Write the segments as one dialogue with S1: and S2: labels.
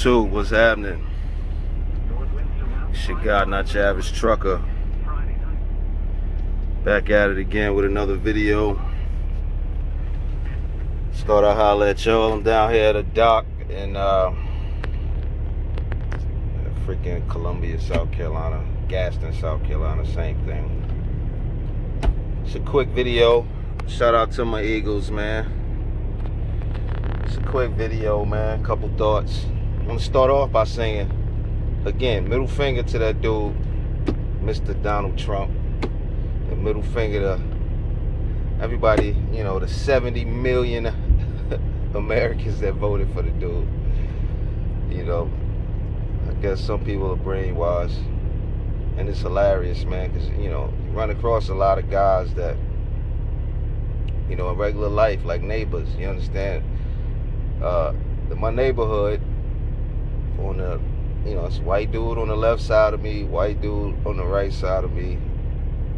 S1: YouTube, what's happening? Shit, God, not your average trucker. Back at it again with another video. Start out holler at y'all. I'm down here at a dock in freaking Columbia, South Carolina. Gaston, South Carolina, same thing. It's a quick video. Shout out to my Eagles, man. It's a quick video, man. Couple thoughts. I'm gonna start off by saying, again, middle finger to that dude, Mr. Donald Trump, and middle finger to everybody, you know, the 70 million Americans that voted for the dude. You know, I guess some people are brainwashed, and it's hilarious, man, because, you know, you run across a lot of guys that, you know, in regular life, like neighbors, you understand? My neighborhood, on the, you know, it's white dude on the left side of me, white dude on the right side of me,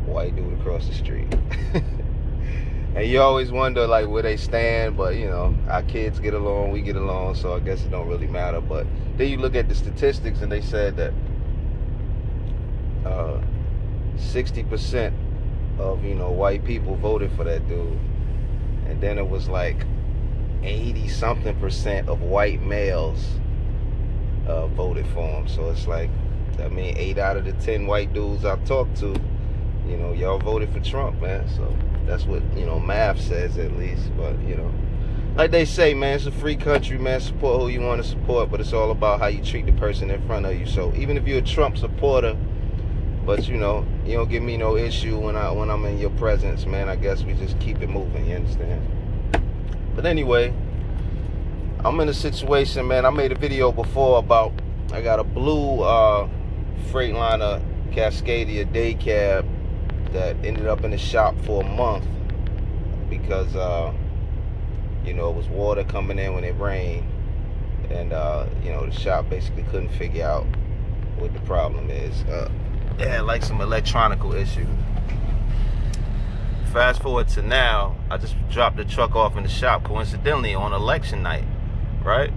S1: white dude across the street. And you always wonder, like, where they stand, but, you know, our kids get along, we get along, so I guess it don't really matter. But then you look at the statistics, and they said that 60% of, you know, white people voted for that dude. And then it was like 80-something% of white males voted for him. So it's like, I mean, 8 out of the 10 white dudes I've talked to, you know, y'all voted for Trump, man. So that's what, you know, math says at least. But, you know, like they say, man, it's a free country, man. Support who you want to support, but it's all about how you treat the person in front of you. So even if you're a Trump supporter, but, you know, you don't give me no issue when I'm in your presence, man. I guess we just keep it moving, you understand? But anyway, I'm in a situation, man. I made a video before about, I got a blue Freightliner Cascadia day cab that ended up in the shop for a month because, you know, it was water coming in when it rained. And, you know, the shop basically couldn't figure out what the problem is. It had like some electronical issue. Fast forward to now, I just dropped the truck off in the shop coincidentally on election night, right?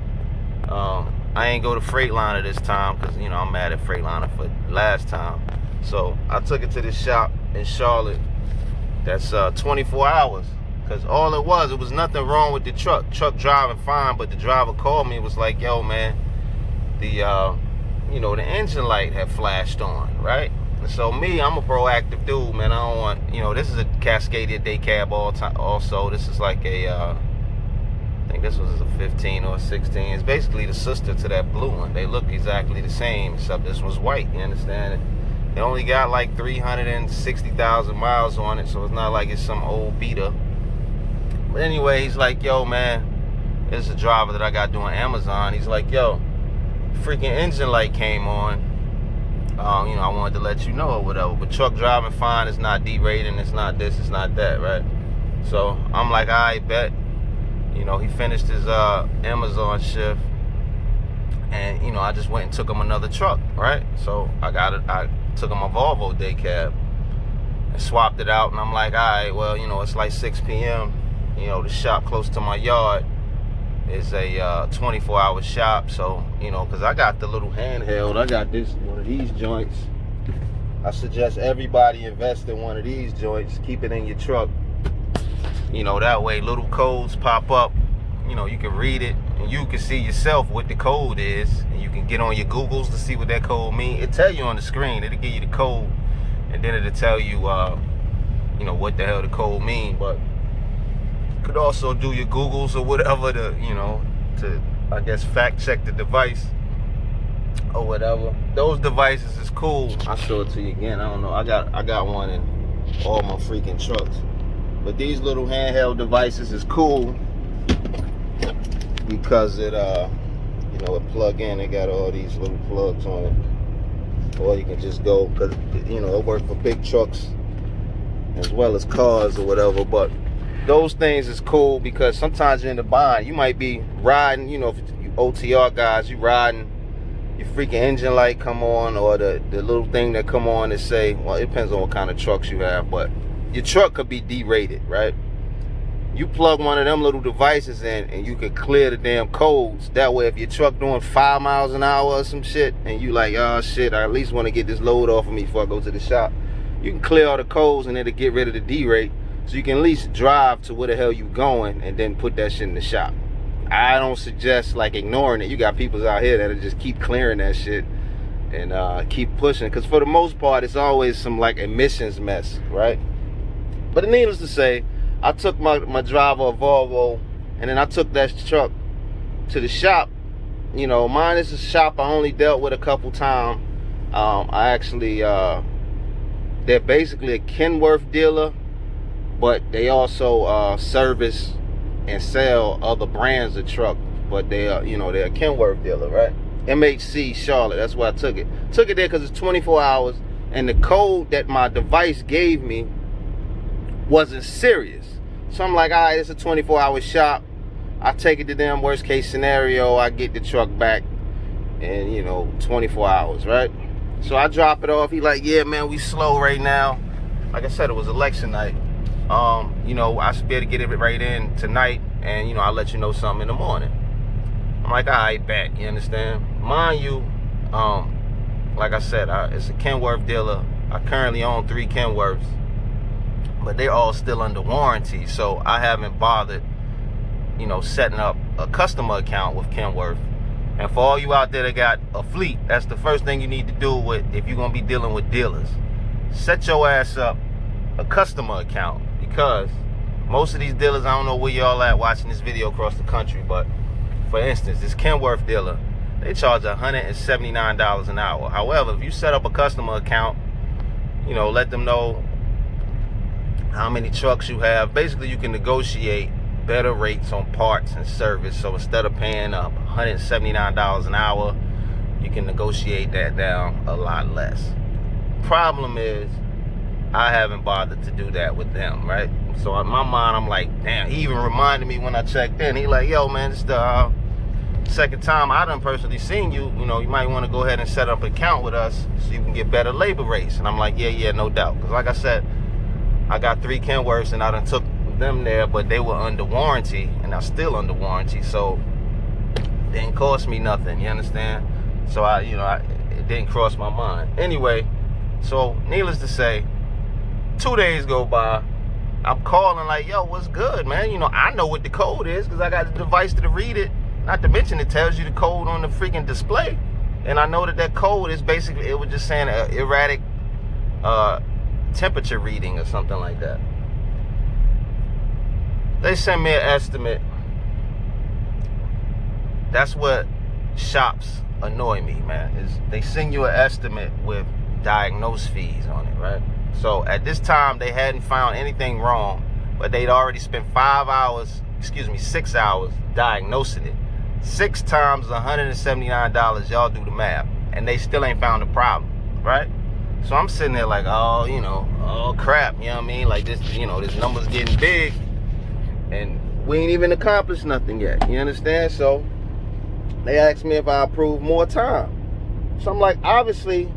S1: I ain't go to Freightliner this time because, you know, I'm mad at Freightliner for last time. So I took it to this shop in Charlotte that's 24 hours. Because all it was nothing wrong with the truck. Truck driving fine, but the driver called me and was like, yo, man, the you know, the engine light had flashed on, right? And so me, I'm a proactive dude, man. I don't want, you know, this is a Cascadia day cab also. This is like a, I think this was a 15 or a 16. It's basically the sister to that blue one. They look exactly the same, except this was white, you understand? It only got like 360,000 miles on it, so it's not like it's some old beater. But anyway, he's like, yo, man, this is a driver that I got doing Amazon. He's like, yo, freaking engine light came on. You know, I wanted to let you know or whatever. But truck driving fine, it's not derating, it's not this, it's not that, right? So I'm like, I bet. You know, he finished his Amazon shift, and, you know, I just went and took him another truck, right? So I took him a Volvo day cab and swapped it out, and I'm like, all right, well, you know, it's like 6 p.m. You know, the shop close to my yard is a 24-hour shop. So, you know, because I got the little handheld, I got this, one of these joints. I suggest everybody invest in one of these joints. Keep it in your truck. You know, that way little codes pop up. You know, you can read it, and you can see yourself what the code is, and you can get on your Googles to see what that code means. It'll tell you on the screen. It'll give you the code, and then it'll tell you, you know, what the hell the code means. But you could also do your Googles or whatever to, you know, to, I guess, fact check the device or whatever. Those devices is cool. I'll show it to you again. I don't know. I got one in all my freaking trucks. But these little handheld devices is cool because it, you know, it plug in. It got all these little plugs on it. Or you can just go, because, you know, it works for big trucks as well as cars or whatever. But those things is cool because sometimes you're in the bind. You might be riding, you know, if you OTR guys, you riding, your freaking engine light come on, or the little thing that come on and say, well, it depends on what kind of trucks you have, but your truck could be derated, right? You plug one of them little devices in and you can clear the damn codes. That way if your truck doing 5 miles an hour or some shit and you like, oh shit, I at least want to get this load off of me before I go to the shop, you can clear all the codes and it'll get rid of the D-rate, so you can at least drive to where the hell you going and then put that shit in the shop. I don't suggest like ignoring it. You got people out here that'll just keep clearing that shit and keep pushing, because for the most part it's always some like emissions mess, right? But needless to say, I took my driver a Volvo, and then I took that truck to the shop. You know, mine is a shop I only dealt with a couple times. I actually, they're basically a Kenworth dealer, but they also service and sell other brands of truck. But they are, you know, they're a Kenworth dealer, right? MHC Charlotte, that's why I took it. Took it there because it's 24 hours, and the code that my device gave me wasn't serious. So I'm like, all right, it's a 24-hour shop. I take it to them, worst case scenario, I get the truck back in, you know, 24 hours, right? So I drop it off. He like, yeah, man, we slow right now. Like I said, it was election night. You know, I should be able to get it right in tonight, and, you know, I'll let you know something in the morning. I'm like, all right, bet, you understand? Mind you, like I said, it's a Kenworth dealer. I currently own 3 Kenworths, but they're all still under warranty, so I haven't bothered, you know, setting up a customer account with Kenworth. And for all you out there that got a fleet, that's the first thing you need to do if you're gonna be dealing with dealers. Set your ass up a customer account, because most of these dealers, I don't know where y'all at watching this video across the country, but for instance, this Kenworth dealer, they charge $179 an hour. However, if you set up a customer account, you know, let them know how many trucks you have. Basically, you can negotiate better rates on parts and service. So instead of paying up $179 an hour, you can negotiate that down a lot less. Problem is, I haven't bothered to do that with them, right? So in my mind, I'm like, damn. He even reminded me when I checked in. He like, yo, man, it's the second time I done personally seen you. You know, you might want to go ahead and set up an account with us so you can get better labor rates. And I'm like, yeah, no doubt. Because like I said, I got 3 Kenworths and I done took them there, but they were under warranty, and I'm still under warranty, so it didn't cost me nothing, you understand? So it didn't cross my mind. Anyway, so needless to say, 2 days go by. I'm calling like, yo, what's good, man? You know, I know what the code is because I got the device to read it. Not to mention it tells you the code on the freaking display. And I know that code is basically, it was just saying an erratic temperature reading or something like that. They sent me an estimate. That's what shops annoy me, man, is they send you an estimate with diagnose fees on it, right? So at this time, they hadn't found anything wrong, but they'd already spent 6 hours diagnosing it. 6 times $179, y'all do the math, and they still ain't found a problem, right? So I'm sitting there like, oh, you know, oh crap, you know what I mean? Like this, you know, this number's getting big, and we ain't even accomplished nothing yet, you understand? So they asked me if I approve more time. So I'm like, obviously,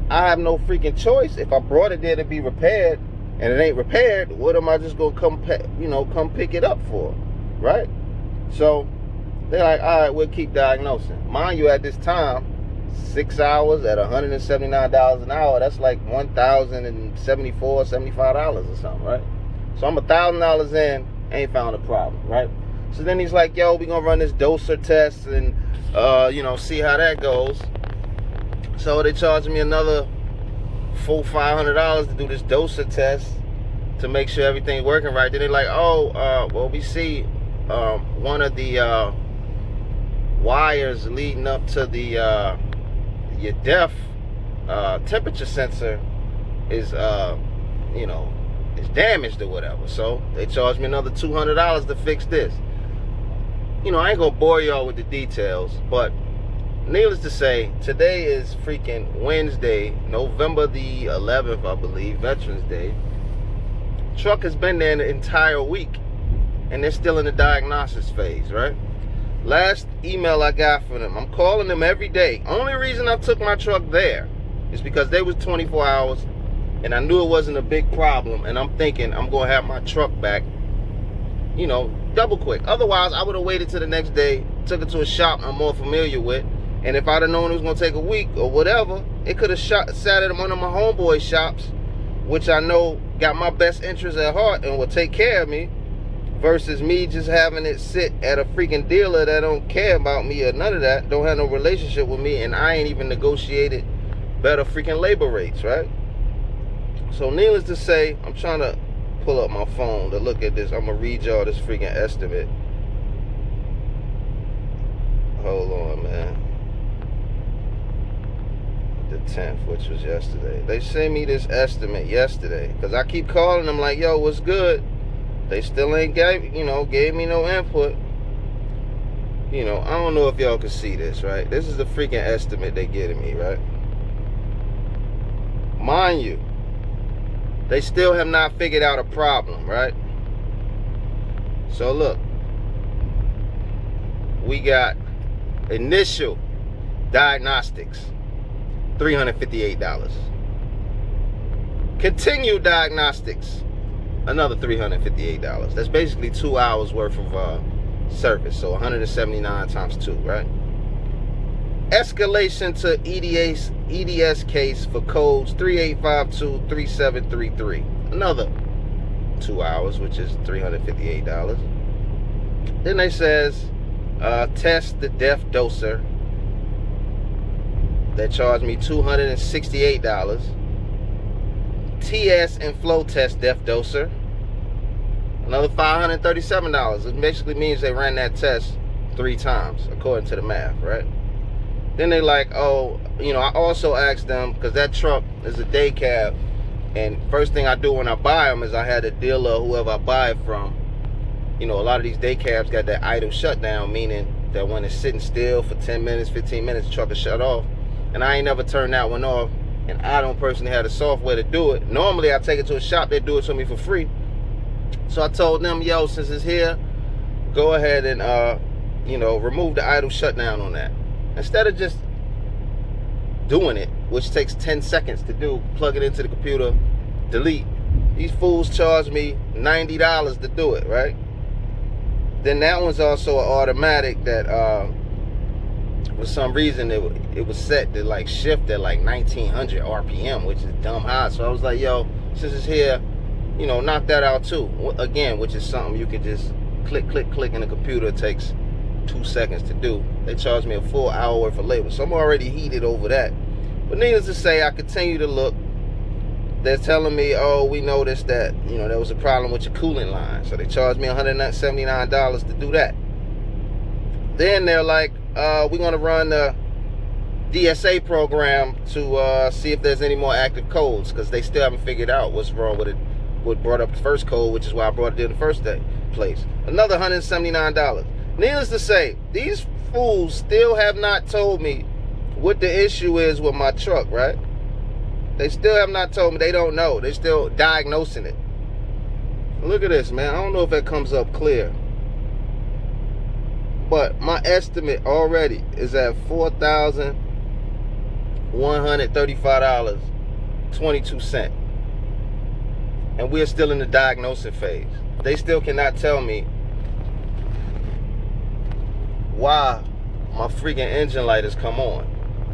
S1: I have no freaking choice. If I brought it there to be repaired and it ain't repaired, what am I just gonna come pick it up for, right? So they're like, all right, we'll keep diagnosing. Mind you, at this time, 6 hours at $179 an hour, that's like $1,074, $75 or something, right? So I'm $1,000 in, ain't found a problem, right? So then he's like, yo, we gonna run this doser test and you know, see how that goes. So they charged me another $500 to do this doser test to make sure everything's working right. Then they're like, oh, well, we see one of the wires leading up to the your def temperature sensor is you know, is damaged or whatever. So they charged me another $200 to fix this. You know, I ain't gonna bore y'all with the details, but needless to say, today is freaking Wednesday, November the 11th, I believe, Veterans Day. Truck has been there the entire week, and they're still in the diagnosis phase, right? Last email I got from them, I'm calling them every day. Only reason I took my truck there is because they was 24 hours, and I knew it wasn't a big problem, and I'm thinking I'm gonna have my truck back you know, double quick. Otherwise, I would have waited till the next day, took it to a shop I'm more familiar with, and if I'd have known it was gonna take a week or whatever, it could have sat at one of my homeboy shops, which I know got my best interests at heart and will take care of me, versus me just having it sit at a freaking dealer that don't care about me or none of that, don't have no relationship with me, and I ain't even negotiated better freaking labor rates, right? So needless to say, I'm trying to pull up my phone to look at this. I'm gonna read y'all this freaking estimate. Hold on, man. The 10th, which was yesterday. They sent me this estimate yesterday, because I keep calling them like, yo, what's good? They still ain't gave me no input. You know, I don't know if y'all can see this, right? This is the freaking estimate they getting me, right? Mind you, they still have not figured out a problem, right? So look, we got initial diagnostics, $358. Continued diagnostics, another $358. That's basically 2 hours worth of service. So 179 times 2, right? Escalation to EDS case for codes 38523733. Another 2 hours, which is $358. Then they says test the def doser. They charged me $268. TS and flow test def doser, another $537. It basically means they ran that test 3 times according to the math, right? Then they like, oh, you know, I also asked them, because that truck is a day cab, and first thing I do when I buy them is I had a dealer or whoever I buy it from, you know, a lot of these day cabs got that idle shutdown, meaning that when it's sitting still for 10 minutes, 15 minutes, the truck will shut off. And I ain't never turned that one off, and I don't personally have the software to do it. Normally I take it to a shop, they do it to me for free. So I told them, yo, since it's here, go ahead and you know, remove the idle shutdown on that. Instead of just doing it, which takes 10 seconds to do, plug it into the computer, delete. These fools charge me $90 to do it, right? Then that one's also an automatic that for some reason it was set to like shift at like 1900 RPM, which is dumb high. So I was like, yo, since it's here, you know, knock that out too. Again, which is something you can just click, click, click in the computer. It takes 2 seconds to do. They charged me a full hour worth of labor, so I'm already heated over that. But needless to say, I continue to look. They're telling me, oh, we noticed that, you know, there was a problem with your coolant line, so they charged me $179 to do that. Then they're like, we're going to run the DSA program to see if there's any more active codes, because they still haven't figured out what's wrong with it, what brought up the first code, which is why I brought it in the first place. Another $179. Needless to say, these fools still have not told me what the issue is with my truck, right? They still have not told me. They don't know. They're still diagnosing it. Look at this, man. I don't know if that comes up clear, but my estimate already is at $4,135.22. And we're still in the diagnosing phase. They still cannot tell me why my freaking engine light has come on,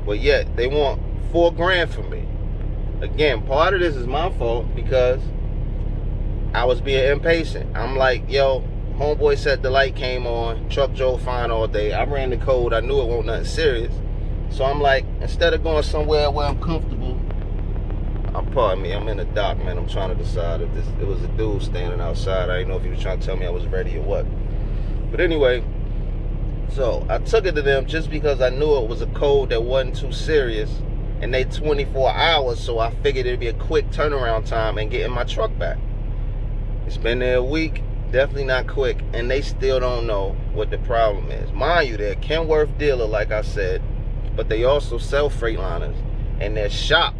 S1: but yet they want $4 grand from me. Again, part of this is my fault because I was being impatient. I'm like, yo, homeboy said the light came on, truck drove fine all day. I ran the code, I knew it wasn't nothing serious. So I'm like, instead of going somewhere where I'm comfortable, pardon me, I'm in the dock, man. I'm trying to decide if it was a dude standing outside. I didn't know if he was trying to tell me I was ready or what. But anyway, so I took it to them just because I knew it was a code that wasn't too serious, and they 24 hours, so I figured it'd be a quick turnaround time and getting my truck back. It's been there a week, definitely not quick, and they still don't know what the problem is. Mind you, they're a Kenworth dealer, like I said, but they also sell Freightliners, and their shop,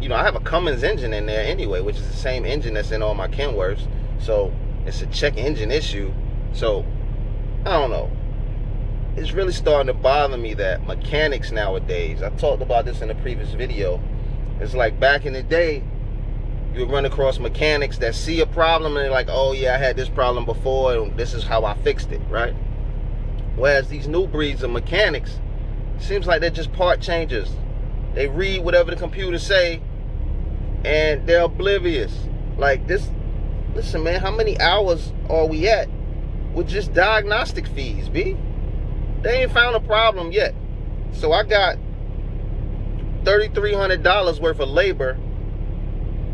S1: you know, I have a Cummins engine in there anyway, which is the same engine that's in all my Kenworths, so it's a check engine issue. So I don't know, it's really starting to bother me that mechanics nowadays, I talked about this in a previous video, it's like back in the day, you'll run across mechanics that see a problem and they're like, oh yeah, I had this problem before and this is how I fixed it, right? Whereas these new breeds of mechanics, seems like they're just part changers. They read whatever the computer say and they're oblivious. Like this, listen man, how many hours are we at with just diagnostic fees, B? They ain't found a problem yet. So I got $3,300 worth of labor,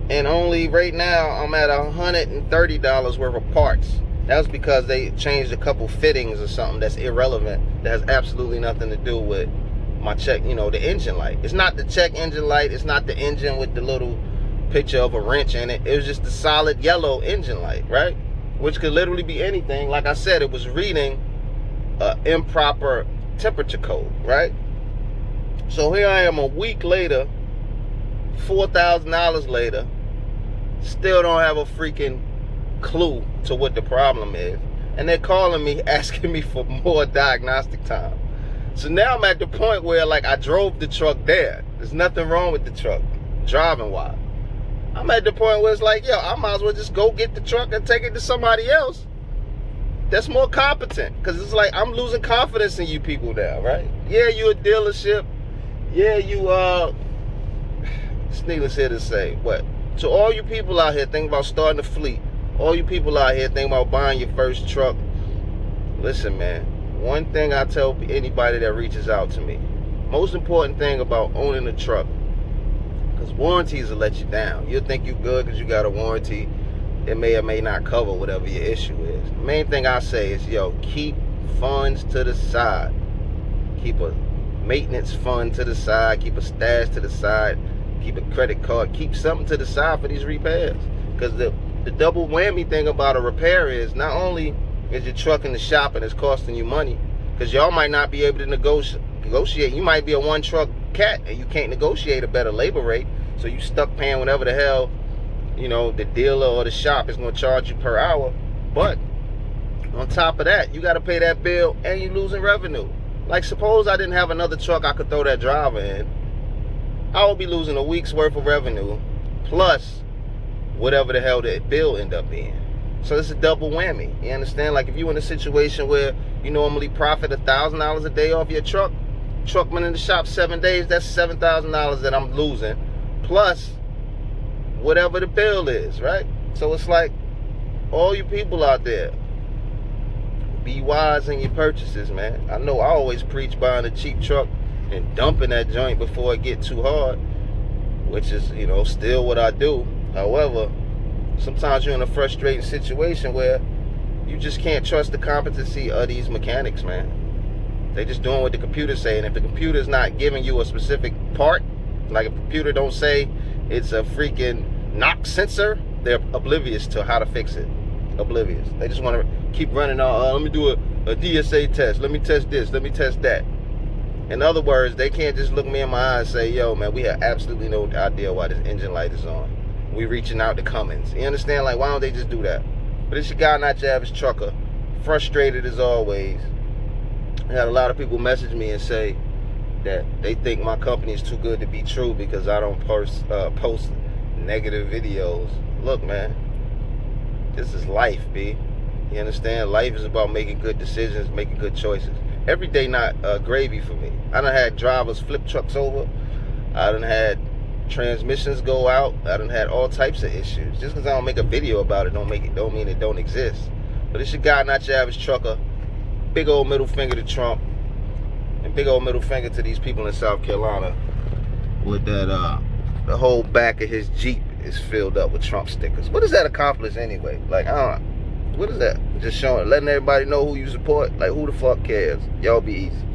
S1: and only right now I'm at $130 worth of parts. That's because they changed a couple fittings or something that's irrelevant, that has absolutely nothing to do with my check, you know, the engine light. It's not the check engine light, it's not the engine with the little picture of a wrench in it. It was just the solid yellow engine light, right? Which could literally be anything. Like I said, it was reading improper temperature code, right? So here I am a week later, $4,000 later, still don't have a freaking clue to what the problem is. And they're calling me, asking me for more diagnostic time. So now I'm at the point where, like, I drove the truck there. There's nothing wrong with the truck, driving wise. I'm at the point where it's like, yo, I might as well just go get the truck and take it to somebody else that's more competent. Because it's like, I'm losing confidence in you people now, right? Yeah, you a dealership. Yeah, you, it's needless here to say, but to all you people out here thinking about starting a fleet, all you people out here thinking about buying your first truck, listen, man, one thing I tell anybody that reaches out to me, most important thing about owning a truck, because warranties will let you down. You'll think you're good because you got a warranty. It may or may not cover whatever your issue is. The main thing I say is, yo, keep funds to the side. Keep a maintenance fund to the side. Keep a stash to the side. Keep a credit card. Keep something to the side for these repairs. Because the double whammy thing about a repair is, not only is your truck in the shop and it's costing you money, because y'all might not be able to negotiate. You might be a one truck cat and you can't negotiate a better labor rate, so you stuck paying whatever the hell, you know, the dealer or the shop is going to charge you per hour. But on top of that, you got to pay that bill and you're losing revenue. Like, suppose I didn't have another truck I could throw that driver in, I would be losing a week's worth of revenue plus whatever the hell the bill end up being. So it's a double whammy. You understand? Like, if you're in a situation where you normally profit $1,000 a day off your truck, been in the shop 7 days, that's $7,000 that I'm losing, plus whatever the bill is, right? So it's like, all you people out there, be wise in your purchases, man. I know I always preach buying a cheap truck and dumping that joint before it get too hard, which is, you know, still what I do. However, sometimes you're in a frustrating situation where you just can't trust the competency of these mechanics, man. They just doing what the computer's saying. If the computer's not giving you a specific part, like if the computer don't say it's a freaking knock sensor, they're oblivious to how to fix it. Oblivious. They just want to keep running on, let me do a DSA test. Let me test this. Let me test that. In other words, they can't just look me in my eye and say, yo, man, we have absolutely no idea why this engine light is on. We reaching out to Cummins. You understand? Like, why don't they just do that? But it's your guy, not your average trucker. Frustrated as always. I had a lot of people message me and say that they think my company is too good to be true because I don't post negative videos. Look, man, this is life, B. You understand? Life is about making good decisions, making good choices. Every day not gravy for me. I done had drivers flip trucks over. I done had transmissions go out. I done had all types of issues. Just because I don't make a video about it don't mean it don't exist. But it's your guy, not your average trucker. Big old middle finger to Trump, and big old middle finger to these people in South Carolina with that the whole back of his Jeep is filled up with Trump stickers. What does that accomplish anyway? Like, I don't know. What is that? Just showing, letting everybody know who you support? Like, who the fuck cares? Y'all be easy.